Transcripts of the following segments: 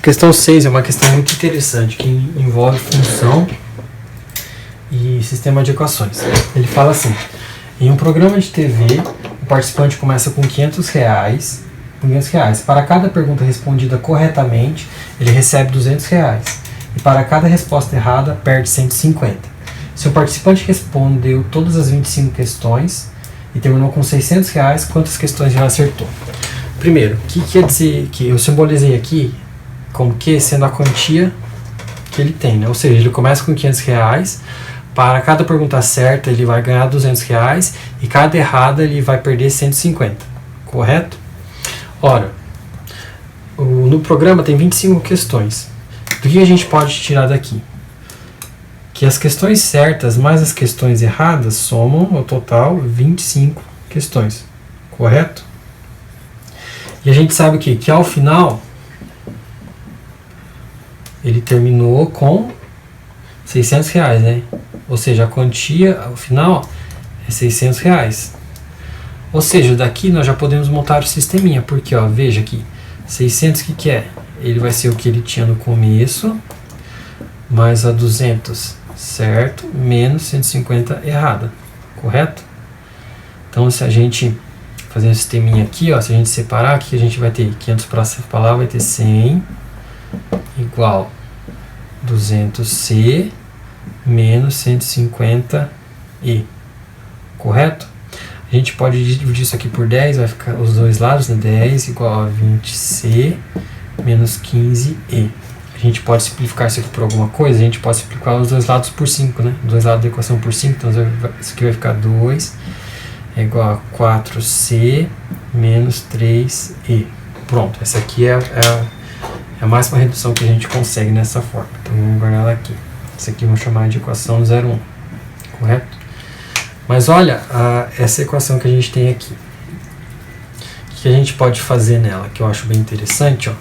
questão 6 é uma questão muito interessante que envolve função e sistema de equações. Ele fala assim: em um programa de TV, o participante começa com R$500. Para cada pergunta respondida corretamente, ele recebe R$200. E para cada resposta errada, perde 150. Se o participante respondeu todas as 25 questões e terminou com R$600, quantas questões já acertou? Primeiro, o que quer dizer que eu simbolizei aqui como que sendo a quantia que ele tem, né? Ou seja, ele começa com R$500, para cada pergunta certa ele vai ganhar R$200 e cada errada ele vai perder 150, correto? Ora, no programa tem 25 questões. Do que a gente pode tirar daqui? Que as questões certas mais as questões erradas somam ao total 25 questões, correto? E a gente sabe o quê? Que ao final ele terminou com R$600, né? Ou seja, a quantia ao final é R$600. Ou seja, daqui nós já podemos montar o sisteminha, porque ó, veja aqui, 600 o que é? Ele vai ser o que ele tinha no começo, mais a 200, certo? Menos 150 errada, correto? Então se a gente fazer um sisteminha aqui, ó, se a gente separar aqui, a gente vai ter 500 para lá, vai ter 100 igual 200C menos 150E, correto? A gente pode dividir isso aqui por 10, vai ficar os dois lados, né? 10 igual a 20C menos 15E. A gente pode simplificar isso aqui por alguma coisa, a gente pode simplificar os dois lados por 5, né? Os dois lados da equação por 5, então isso aqui vai ficar 2 é igual a 4C menos 3E. Pronto, essa aqui é a máxima redução que a gente consegue nessa forma. Então vamos guardar ela aqui. Essa aqui vamos chamar de equação 0,1, correto? Mas olha essa equação que a gente tem aqui. O que a gente pode fazer nela, que eu acho bem interessante, ó.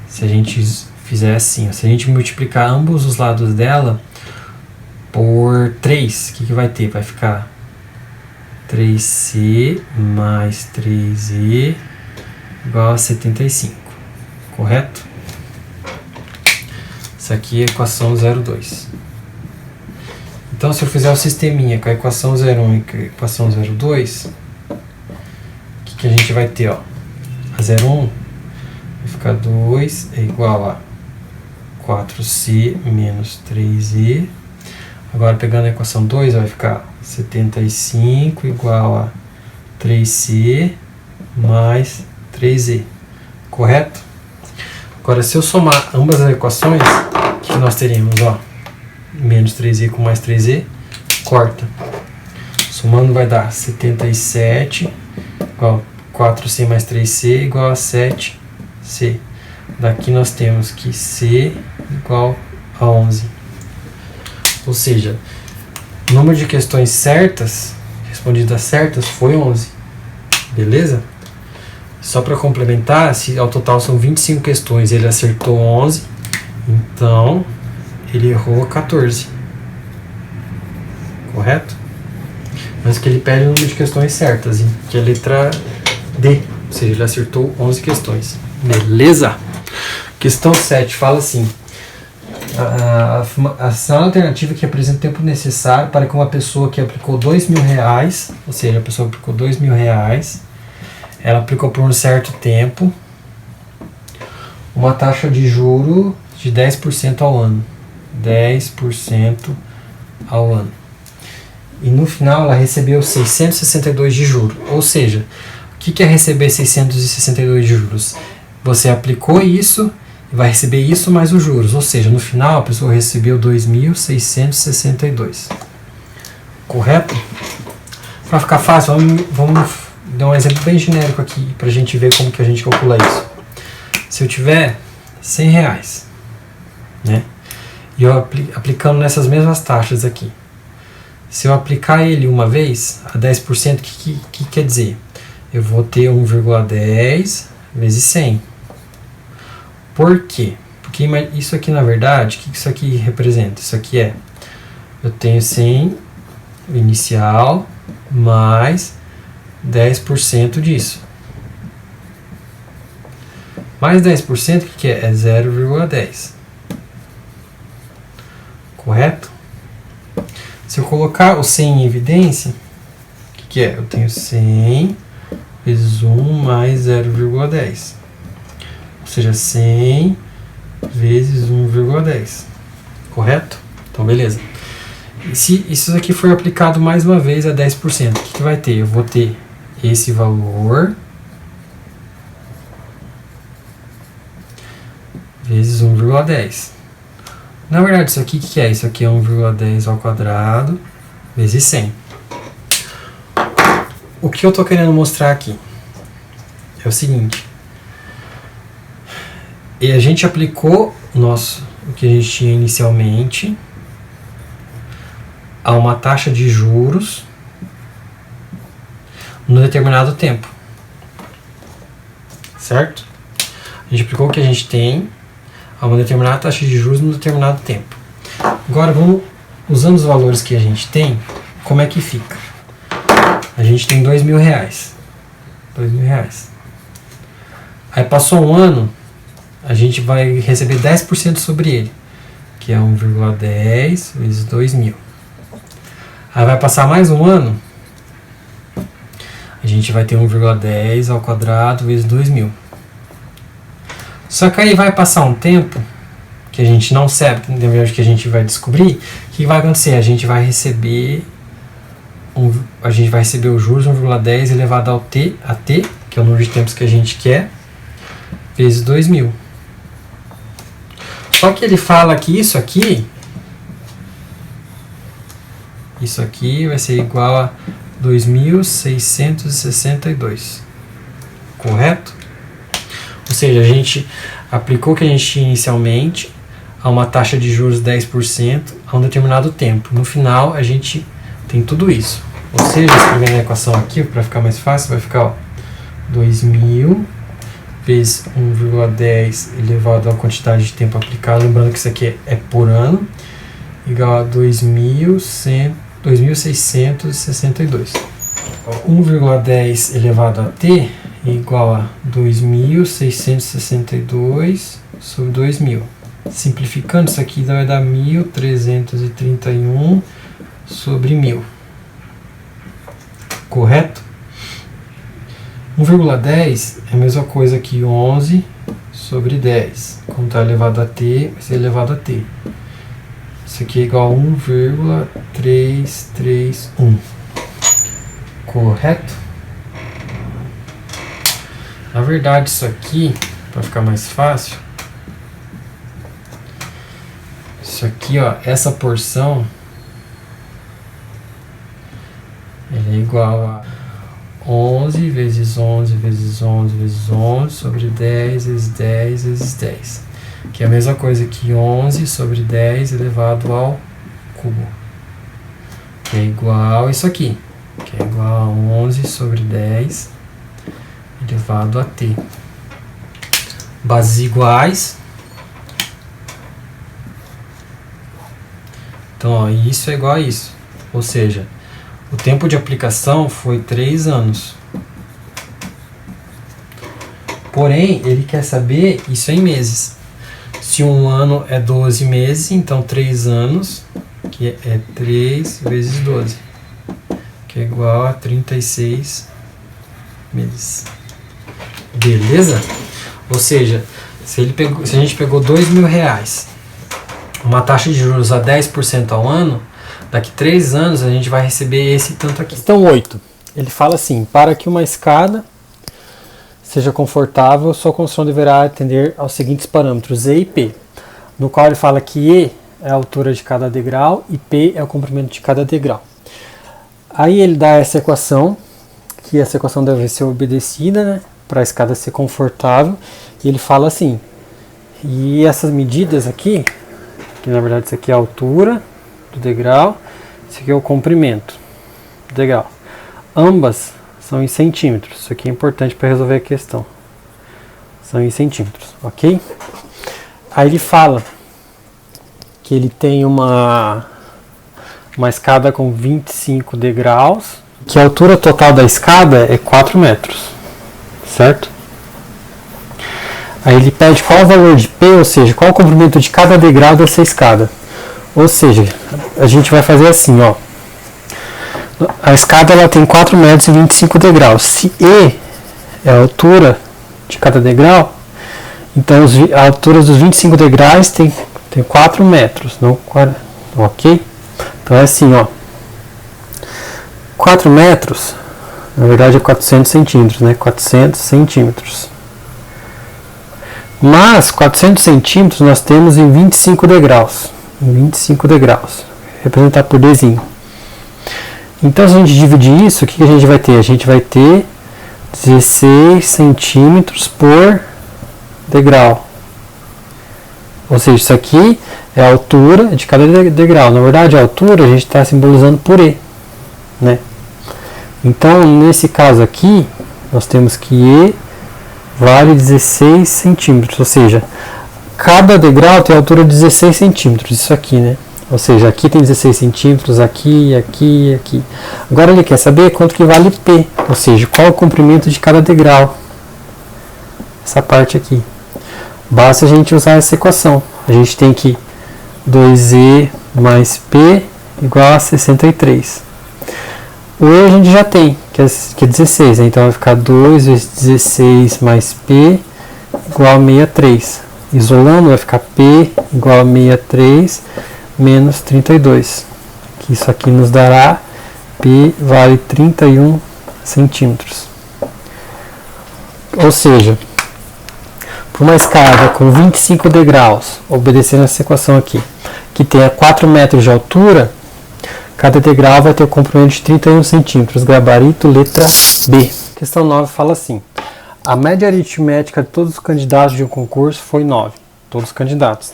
Se a gente fizer assim, ó, se a gente multiplicar ambos os lados dela por 3, o que vai ter? Vai ficar 3C mais 3E igual a 75, correto? Essa aqui é a equação 0,2. Então, se eu fizer o sisteminha com a equação 0,1 e com a equação 0,2, o que a gente vai ter? Ó? A 0,1 vai ficar 2 é igual a 4C menos 3E. Agora, pegando a equação 2, vai ficar 75 igual a 3C mais 3E, correto? Agora, se eu somar ambas as equações, o que nós teremos? Ó, menos 3E com mais 3E, corta. Somando vai dar 77 igual a 4C mais 3C igual a 7C. Daqui nós temos que C igual a 11. Ou seja, o número de questões certas, respondidas certas, foi 11. Beleza? Só para complementar, se ao total são 25 questões, ele acertou 11, então ele errou 14. Correto? Mas que ele pede o número de questões certas, que é a letra D, ou seja, ele acertou 11 questões. Beleza? Questão 7 fala assim: a ação alternativa que representa o tempo necessário para que uma pessoa que aplicou R$2.000, ou seja, a pessoa aplicou R$2.000, ela aplicou por um certo tempo uma taxa de juro de 10% ao ano. 10% ao ano. E no final ela recebeu 662 de juros. Ou seja, o que é receber 662 de juros? Você aplicou isso e vai receber isso mais os juros. Ou seja, no final a pessoa recebeu 2.662. Correto? Para ficar fácil, vamos dar um exemplo bem genérico aqui para a gente ver como que a gente calcula isso. Se eu tiver R$100, né? E eu aplicando nessas mesmas taxas aqui, se eu aplicar ele uma vez a 10%, o que quer dizer? Eu vou ter 1,10 vezes 100. Por quê? Porque isso aqui, na verdade, o que isso aqui representa? Isso aqui é, eu tenho 100 inicial mais 10% disso. Mais 10%, o que é? É 0,10. Correto? Se eu colocar o 100 em evidência, o que é? Eu tenho 100 vezes 1 mais 0,10. Ou seja, 100 vezes 1,10. Correto? Então, beleza. E se isso aqui for aplicado mais uma vez a 10%, o que vai ter? Eu vou ter esse valor vezes 1,10. Na verdade, isso aqui o que é? Isso aqui é 1,10 ao quadrado vezes 100. O que eu estou querendo mostrar aqui é o seguinte. E a gente aplicou o que a gente tinha inicialmente a uma taxa de juros no determinado tempo. Certo? A gente aplicou o que a gente tem a uma determinada taxa de juros no determinado tempo. Agora, vamos, usando os valores que a gente tem, como é que fica? A gente tem R$2.000. R$2.000. Aí passou um ano, a gente vai receber 10% sobre ele, que é 1,10 vezes 2.000. Aí vai passar mais um ano, a gente vai ter 1,10 ao quadrado vezes 2.000. Só que aí vai passar um tempo que a gente não sabe, na verdade que a gente vai descobrir, o que vai acontecer? A gente vai receber os juros 1,10 elevado ao t, que é o número de tempos que a gente quer, vezes 2.000. Só que ele fala que isso aqui vai ser igual a 2.662. Correto? Ou seja, a gente aplicou o que a gente tinha inicialmente a uma taxa de juros 10% a um determinado tempo. No final, a gente tem tudo isso. Ou seja, escrevendo a equação aqui, para ficar mais fácil, vai ficar ó, 2.000 vezes 1,10 elevado à quantidade de tempo aplicado, lembrando que isso aqui é por ano, igual a 2.662. 1,10 elevado a t igual a 2.662 sobre 2.000. Simplificando, isso aqui vai dar 1.331 sobre 1.000. Correto? 1,10 é a mesma coisa que 11 sobre 10. Como está elevado a t, vai ser elevado a t. Isso aqui é igual a 1,331. Correto? Na verdade, isso aqui, para ficar mais fácil, isso aqui, ó, essa porção é igual a 11 vezes 11 vezes 11 vezes 11 sobre 10 vezes 10 vezes 10, que é a mesma coisa que 11 sobre 10 elevado ao cubo, que é igual a isso aqui, que é igual a 11 sobre 10 elevado a t. Bases iguais. Então, ó, isso é igual a isso. Ou seja, o tempo de aplicação foi 3 anos. Porém, ele quer saber isso em meses. Se um ano é 12 meses, então 3 anos, que é 3 vezes 12, que é igual a 36 meses. Beleza? Ou seja, se a gente pegou R$2.000, uma taxa de juros a 10% ao ano, daqui 3 anos a gente vai receber esse tanto aqui. Questão 8. Ele fala assim: para que uma escada seja confortável, sua construção deverá atender aos seguintes parâmetros E e P, no qual ele fala que E é a altura de cada degrau e P é o comprimento de cada degrau. Aí ele dá essa equação, que essa equação deve ser obedecida, né, para a escada ser confortável, e ele fala assim: e essas medidas aqui, que na verdade isso aqui é a altura do degrau, isso aqui é o comprimento do degrau, ambas são em centímetros. Isso aqui é importante para resolver a questão, são em centímetros, ok? Aí ele fala que ele tem uma escada com 25 degraus, que a altura total da escada é 4 metros, certo? Aí ele pede qual o valor de P, ou seja, qual o comprimento de cada degrau dessa escada. Ou seja, a gente vai fazer assim, ó. A escada ela tem 4 metros e 25 degraus. Se E é a altura de cada degrau, então a altura dos 25 degraus tem 4 metros, não 40, ok? Então é assim, ó. 4 metros, na verdade é 400 centímetros, né? 400 centímetros. Mas 400 centímetros nós temos em 25 degraus. Em 25 degraus. Representar por Dzinho. Então, se a gente dividir isso, o que a gente vai ter? A gente vai ter 16 centímetros por degrau. Ou seja, isso aqui é a altura de cada degrau. Na verdade, a altura a gente está simbolizando por E, né? Então, nesse caso aqui, nós temos que E vale 16 centímetros. Ou seja, cada degrau tem a altura de 16 centímetros. Isso aqui, né? Ou seja, aqui tem 16 centímetros, aqui, aqui, aqui. Agora ele quer saber quanto que vale P, ou seja, qual o comprimento de cada degrau. Essa parte aqui. Basta a gente usar essa equação. A gente tem que 2E mais P igual a 63. O E a gente já tem, que é 16. Né? Então vai ficar 2 vezes 16 mais P igual a 63. Isolando vai ficar P igual a 63 menos 32, que isso aqui nos dará P vale 31 centímetros. Ou seja, para uma escada com 25 degraus, obedecendo essa equação aqui, que tenha 4 metros de altura, cada degrau vai ter o comprimento de 31 centímetros. Gabarito, letra B. Questão 9 fala assim: a média aritmética de todos os candidatos de um concurso foi 9. Todos os candidatos.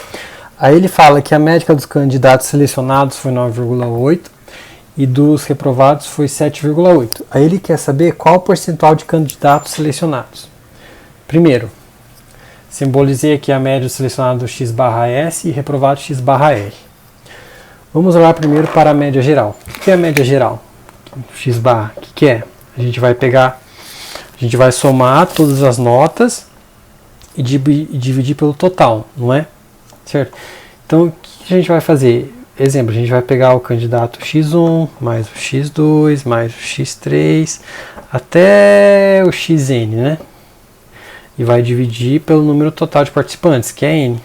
Aí ele fala que a média dos candidatos selecionados foi 9,8 e dos reprovados foi 7,8. Aí ele quer saber qual o percentual de candidatos selecionados. Primeiro, simbolizei aqui a média selecionada X barra S e reprovado X barra R. Vamos olhar primeiro para a média geral. O que é a média geral? X barra, o que é? A gente vai somar todas as notas e dividir pelo total, não é? Certo? Então, o que a gente vai fazer? Exemplo, a gente vai pegar o candidato X1, mais o X2, mais o X3, até o Xn, né? E vai dividir pelo número total de participantes, que é N.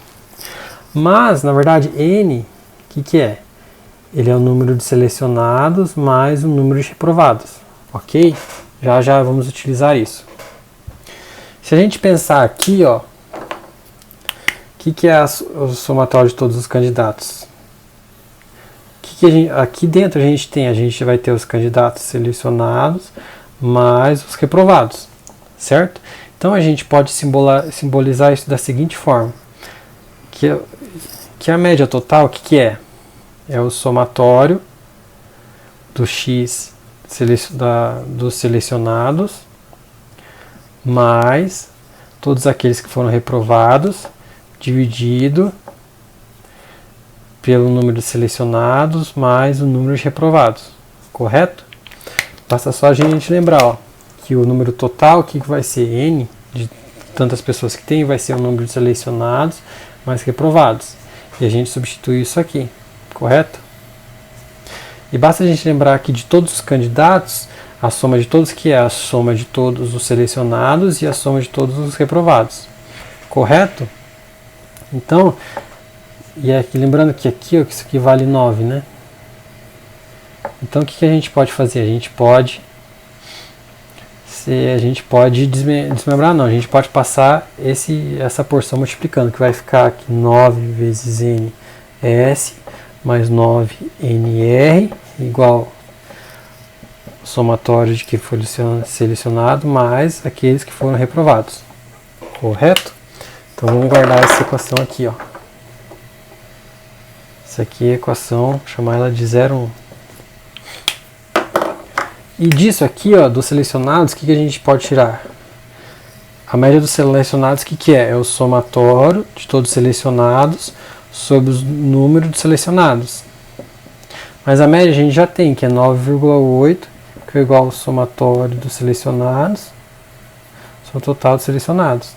Mas, na verdade, N, o que é? Ele é o número de selecionados mais o número de reprovados, ok? Já vamos utilizar isso. Se a gente pensar aqui, ó, o que é o somatório de todos os candidatos? Aqui dentro a gente vai ter os candidatos selecionados mais os reprovados, certo? Então a gente pode simbolizar isso da seguinte forma, que a média total, o que é? É o somatório do X dos selecionados mais todos aqueles que foram reprovados, dividido pelo número de selecionados mais o número de reprovados, correto? Basta só a gente lembrar, ó, que o número total, que vai ser N, de tantas pessoas que tem, vai ser o número de selecionados mais reprovados. E a gente substitui isso aqui, correto? E basta a gente lembrar que de todos os candidatos, a soma de todos que é a soma de todos os selecionados e a soma de todos os reprovados, correto? Então, e aqui, lembrando que aqui, ó, que isso aqui vale 9, né? Então o que a gente pode fazer? A gente pode desmembrar, não, a gente pode passar essa porção multiplicando, que vai ficar aqui 9 vezes N S mais 9NR igual somatório de que foi selecionado mais aqueles que foram reprovados, correto? Então vamos guardar essa equação aqui, ó. Essa aqui é a equação, vou chamar ela de 0,1. E disso aqui, ó, dos selecionados, o que a gente pode tirar? A média dos selecionados, o que é? É o somatório de todos os selecionados sobre o número de selecionados. Mas a média a gente já tem, que é 9,8, que é igual ao somatório dos selecionados sobre o total dos selecionados.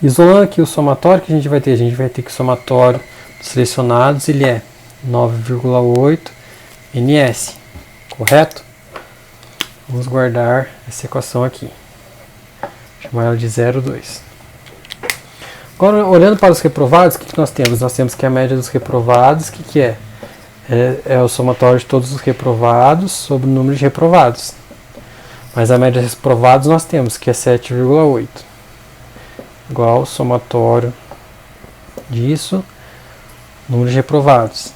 Isolando aqui o somatório que a gente vai ter que o somatório dos selecionados ele é 9,8 ns, correto? Vamos guardar essa equação aqui, chamar ela de 0,2. Agora, olhando para os reprovados, o que nós temos? Nós temos que a média dos reprovados, o que é? É o somatório de todos os reprovados sobre o número de reprovados. Mas a média dos reprovados nós temos, que é 7,8. Igual ao somatório disso, número de reprovados.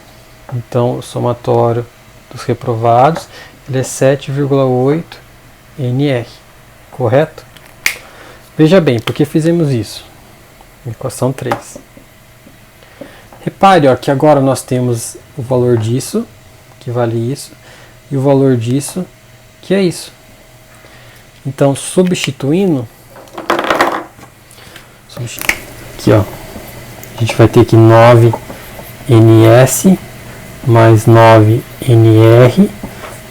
Então, o somatório dos reprovados ele é 7,8 NR, correto? Veja bem, por que fizemos isso? Equação 3. Repare ó, que agora nós temos o valor disso, que vale isso, e o valor disso, que é isso. Então, substituindo, aqui ó, a gente vai ter aqui 9ns mais 9nr,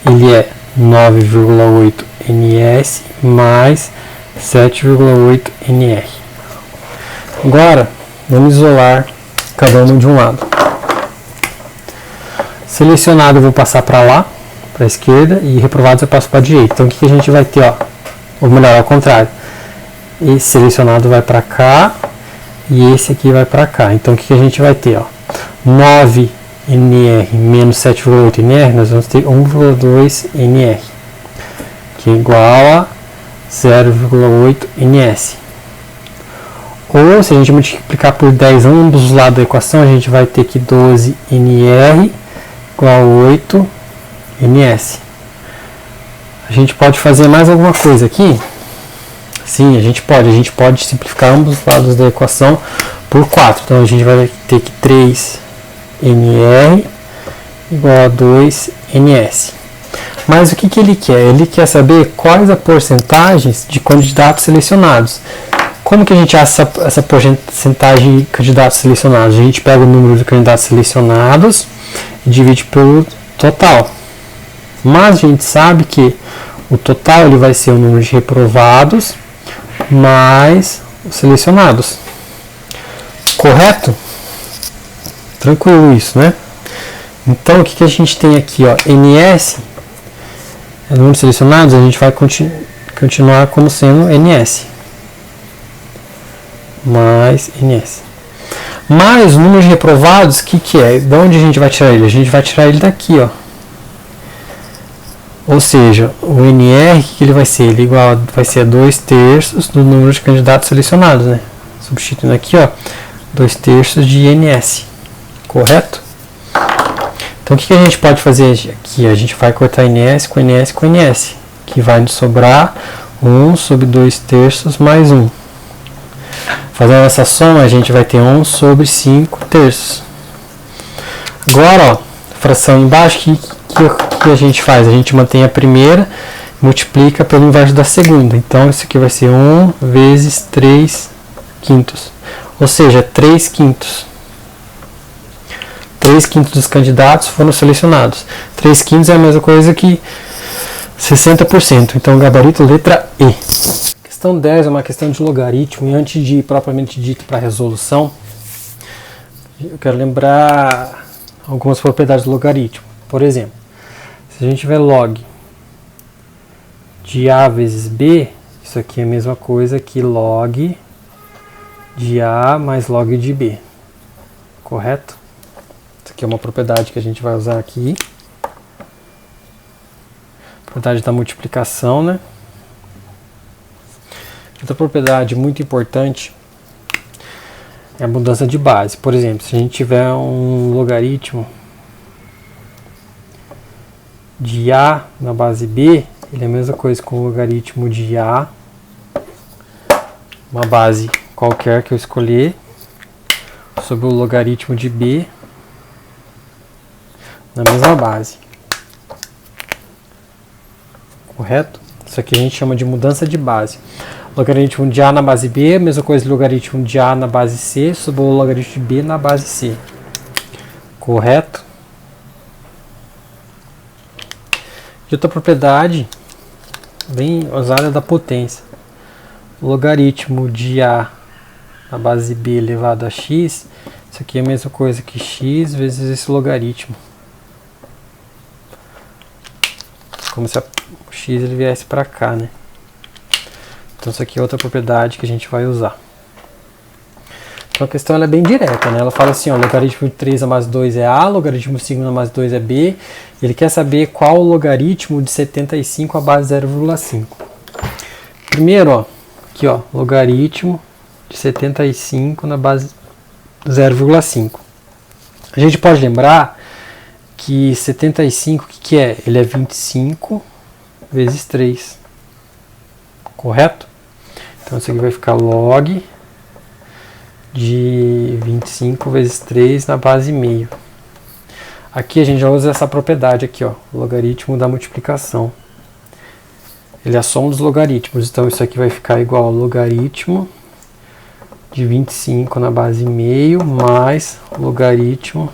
ele é 9,8 ns mais 7,8 nr. Agora, vamos isolar cada um de um lado. Selecionado eu vou passar para lá, para a esquerda, e reprovados eu passo para a direita. Então o que a gente vai ter? Ó? Ou melhor, ao contrário. Esse selecionado vai para cá e esse aqui vai para cá. Então o que a gente vai ter? Ó? 9nr menos 7,8 nr, nós vamos ter 1,2 nr, que é igual a 0,8 ns. Ou, se a gente multiplicar por 10 ambos os lados da equação, a gente vai ter que 12 nr igual a 8 ns. A gente pode fazer mais alguma coisa aqui? Sim, a gente pode simplificar ambos os lados da equação por 4. Então, a gente vai ter que 3 nr igual a 2 ns. Mas o que ele quer? Ele quer saber quais as porcentagens de candidatos selecionados. Como que a gente acha essa porcentagem de candidatos selecionados? A gente pega o número de candidatos selecionados e divide pelo total. Mas a gente sabe que o total ele vai ser o número de reprovados mais os selecionados. Correto? Tranquilo isso, né? Então o que a gente tem aqui? Ó, ns é o número de selecionados, a gente vai continuar como sendo ns. Mais ns. Mais o número de reprovados, o que é? De onde a gente vai tirar ele? A gente vai tirar ele daqui, ó. Ou seja, o NR, que ele vai ser? Ele vai ser 2/3 do número de candidatos selecionados, né? Substituindo aqui, ó, 2/3 de ns. Correto? Então, o que a gente pode fazer aqui? A gente vai cortar ns com ns com ns, que vai nos sobrar 1 sobre 2/3 mais 1. Fazendo essa soma, a gente vai ter 1 sobre 5/3. Agora, ó, fração embaixo, o que a gente faz? A gente mantém a primeira, multiplica pelo inverso da segunda. Então, isso aqui vai ser 1 vezes 3/5. Ou seja, 3/5. 3/5 dos candidatos foram selecionados. 3/5 é a mesma coisa que 60%. Então, gabarito letra E. Questão 10 é uma questão de logaritmo, e antes de ir propriamente dito para a resolução, eu quero lembrar algumas propriedades do logaritmo. Por exemplo, se a gente tiver log de A vezes B, isso aqui é a mesma coisa que log de A mais log de B. Correto? Isso aqui é uma propriedade que a gente vai usar aqui. Propriedade da multiplicação, né? Outra propriedade muito importante é a mudança de base. Por exemplo, se a gente tiver um logaritmo de A na base B, ele é a mesma coisa que o logaritmo de A, uma base qualquer que eu escolher, sobre o logaritmo de B na mesma base. Correto? Isso aqui a gente chama de mudança de base. Logaritmo de A na base B, mesma coisa que logaritmo de A na base C, sobre o logaritmo de B na base C. Correto? E outra propriedade bem usada da potência. Logaritmo de A na base b elevado a x, isso aqui é a mesma coisa que x vezes esse logaritmo. Como se o x ele viesse para cá, né? Então isso aqui é outra propriedade que a gente vai usar. Então a questão ela é bem direta, né? Ela fala assim, ó, logaritmo de 3 na base 2 é A, logaritmo de 5 na base 2 é B. Ele quer saber qual o logaritmo de 75 à base 0,5. Primeiro, ó, aqui, ó, logaritmo de 75 na base 0,5. A gente pode lembrar que 75, o que é? Ele é 25 vezes 3. Correto? Então isso aqui vai ficar log de 25 vezes 3 na base meio. Aqui a gente já usa essa propriedade aqui, ó, logaritmo da multiplicação. Ele é a soma dos logaritmos, então isso aqui vai ficar igual ao logaritmo de 25 na base meio mais logaritmo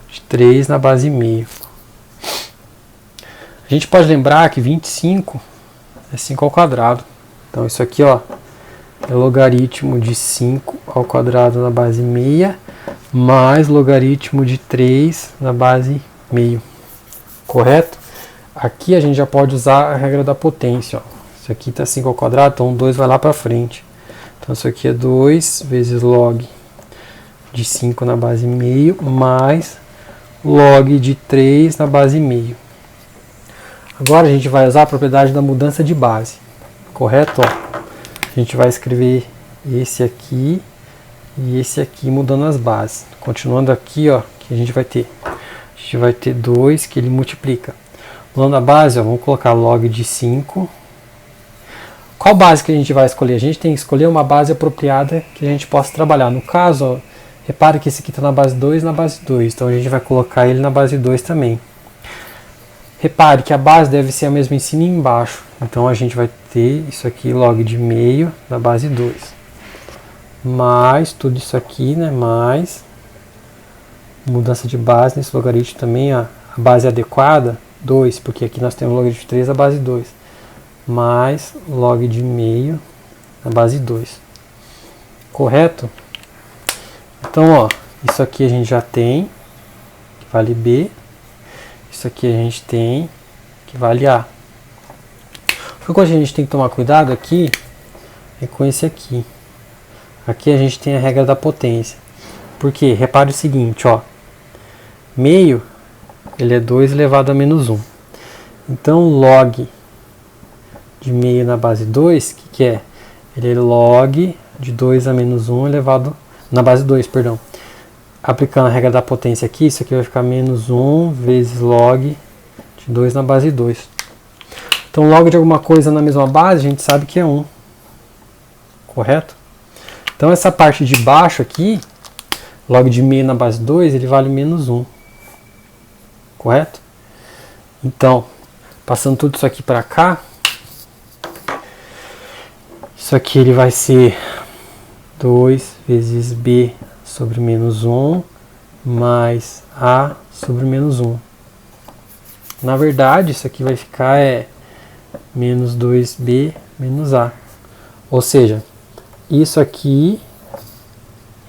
de 3 na base meio. A gente pode lembrar que 25 é 5 ao quadrado. Então isso aqui, ó, é logaritmo de 5 ao quadrado na base meia mais logaritmo de 3 na base meio. Correto? Aqui a gente já pode usar a regra da potência. Ó. Isso aqui está 5 ao quadrado, então 2 vai lá para frente. Então isso aqui é 2 vezes log de 5 na base meio mais log de 3 na base meio. Agora a gente vai usar a propriedade da mudança de base. Correto? Ó. A gente vai escrever esse aqui e esse aqui mudando as bases. Continuando aqui, ó, que a gente vai ter 2 que ele multiplica. Mudando a base, ó, vamos colocar log de 5. Qual base que a gente vai escolher? A gente tem que escolher uma base apropriada que a gente possa trabalhar. No caso, ó, repare que esse aqui está na base 2 e na base 2. Então a gente vai colocar ele na base 2 também. Repare que a base deve ser a mesma em cima e embaixo. Então a gente vai ter isso aqui, log de meio na base 2. Mais tudo isso aqui, né? Mais mudança de base nesse logaritmo também, ó, a base adequada, 2, porque aqui nós temos log de 3 a base 2. Mais log de meio na base 2. Correto? Então, ó, isso aqui a gente já tem, que vale B. Isso aqui a gente tem, que vale A. O que a gente tem que tomar cuidado aqui é com esse aqui. Aqui a gente tem a regra da potência. Porque, repare o seguinte, ó. Meio, ele é 2 elevado a menos 1. Então, log de meio na base 2, o que é? Ele é log de 2 a menos 1 elevado... Na base 2, perdão. Aplicando a regra da potência aqui, isso aqui vai ficar menos 1 vezes log de 2 na base 2. Então, log de alguma coisa na mesma base, a gente sabe que é 1. Correto? Então, essa parte de baixo aqui, log de meio na base 2, ele vale menos 1. Correto? Então, passando tudo isso aqui para cá, isso aqui ele vai ser 2 vezes B sobre menos 1 mais A sobre menos 1. Na verdade, isso aqui vai ficar menos 2B menos A. Ou seja, isso aqui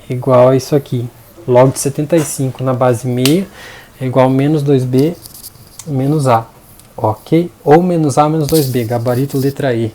é igual a isso aqui. Log de 75 na base meia é igual a menos 2B menos A. Ok? Ou menos A menos 2B, gabarito letra E.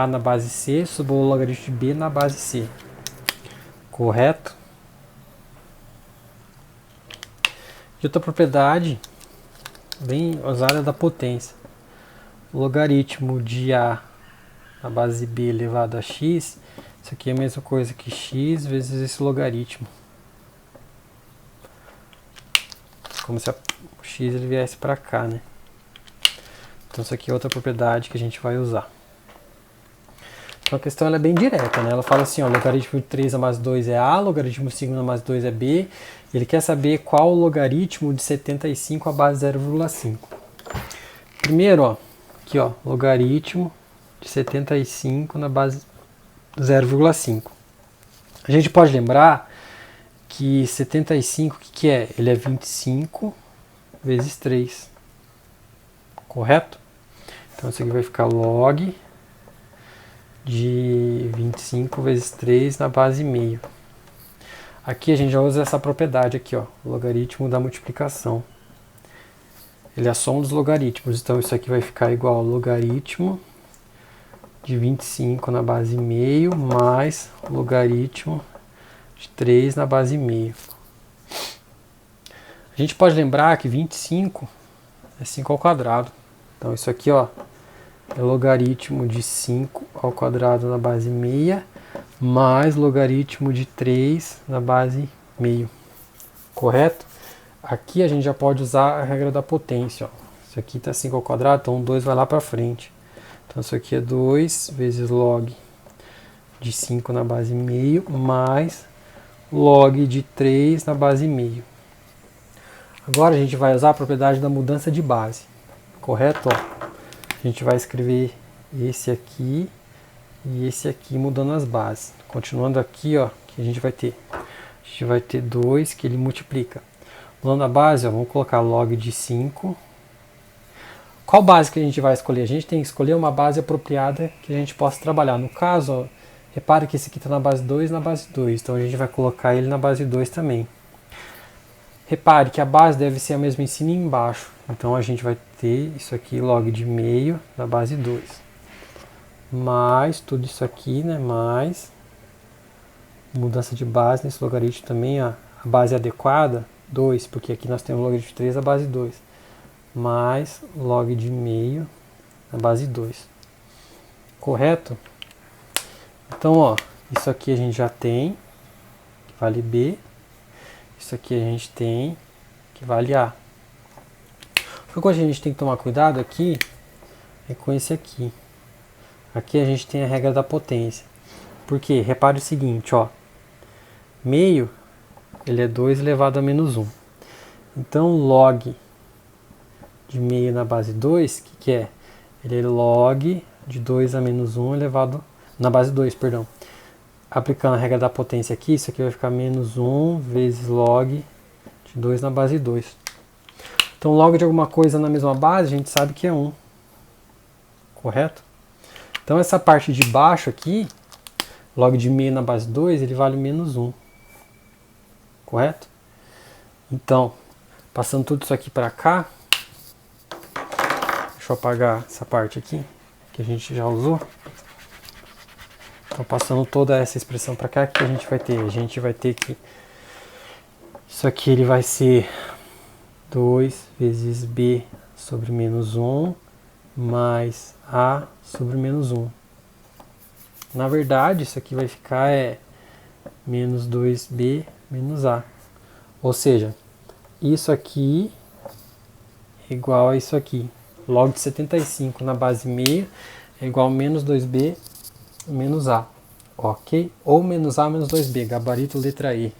A na base C sobre o logaritmo de B na base C. Correto? E outra propriedade bem usada da potência. O logaritmo de A na base B elevado a x, isso aqui é a mesma coisa que x vezes esse logaritmo. Como se o x ele viesse para cá, né? Então isso aqui é outra propriedade que a gente vai usar. Então a questão ela é bem direta, né? Ela fala assim, ó, logaritmo de 3 na base 2 é A, logaritmo de 5 na base 2 é B. Ele quer saber qual o logaritmo de 75 à base 0,5. Primeiro, ó, aqui, ó, logaritmo de 75 na base 0,5. A gente pode lembrar que 75, o que é? Ele é 25 vezes 3. Correto? Então isso aqui vai ficar log de 25 vezes 3 na base meio. Aqui a gente já usa essa propriedade aqui, ó, logaritmo da multiplicação. Ele é a soma dos logaritmos, então isso aqui vai ficar igual ao logaritmo de 25 na base meio mais logaritmo de 3 na base meio. A gente pode lembrar que 25 é 5 ao quadrado. Então isso aqui, ó, é logaritmo de 5 ao quadrado na base meia mais logaritmo de 3 na base meio. Correto? Aqui a gente já pode usar a regra da potência. Ó. Isso aqui está 5 ao quadrado, então 2 vai lá para frente. Então isso aqui é 2 vezes log de 5 na base meio mais log de 3 na base meio. Agora a gente vai usar a propriedade da mudança de base. Correto? Ó. A gente vai escrever esse aqui e esse aqui mudando as bases. Continuando aqui, ó, que a gente vai ter 2 que ele multiplica. Mudando a base, ó, vamos colocar log de 5. Qual base que a gente vai escolher? A gente tem que escolher uma base apropriada que a gente possa trabalhar. No caso, ó, repare que esse aqui está na base 2 e na base 2. Então a gente vai colocar ele na base 2 também. Repare que a base deve ser a mesma em cima e embaixo. Então a gente vai ter isso aqui, log de meio na base 2. Mais tudo isso aqui, né? Mais mudança de base nesse logaritmo também, ó. A base adequada, 2, porque aqui nós temos logaritmo de 3 a base 2. Mais log de meio na base 2. Correto? Então, ó, isso aqui a gente já tem, que vale B. Isso aqui a gente tem, que vale A. O que a gente tem que tomar cuidado aqui é com esse aqui. Aqui a gente tem a regra da potência. Porque, repare o seguinte, ó. Meio, ele é 2 elevado a menos 1. Então, log de meio na base 2, o que é? Ele é log de 2 a menos 1 elevado... Na base 2, perdão. Aplicando a regra da potência aqui, isso aqui vai ficar menos 1 vezes log de 2 na base 2. Então, log de alguma coisa na mesma base, a gente sabe que é 1. Correto? Então, essa parte de baixo aqui, log de meio na base 2, ele vale menos 1. Correto? Então, passando tudo isso aqui para cá, deixa eu apagar essa parte aqui, que a gente já usou. Então, passando toda essa expressão para cá, o que a gente vai ter? A gente vai ter que... Isso aqui ele vai ser 2 vezes B sobre menos 1 mais A sobre menos 1. Na verdade, isso aqui vai ficar menos 2B menos A. Ou seja, isso aqui é igual a isso aqui. Log de 75 na base meia é igual a menos 2B menos A. Ok? Ou menos A menos 2B, gabarito letra E.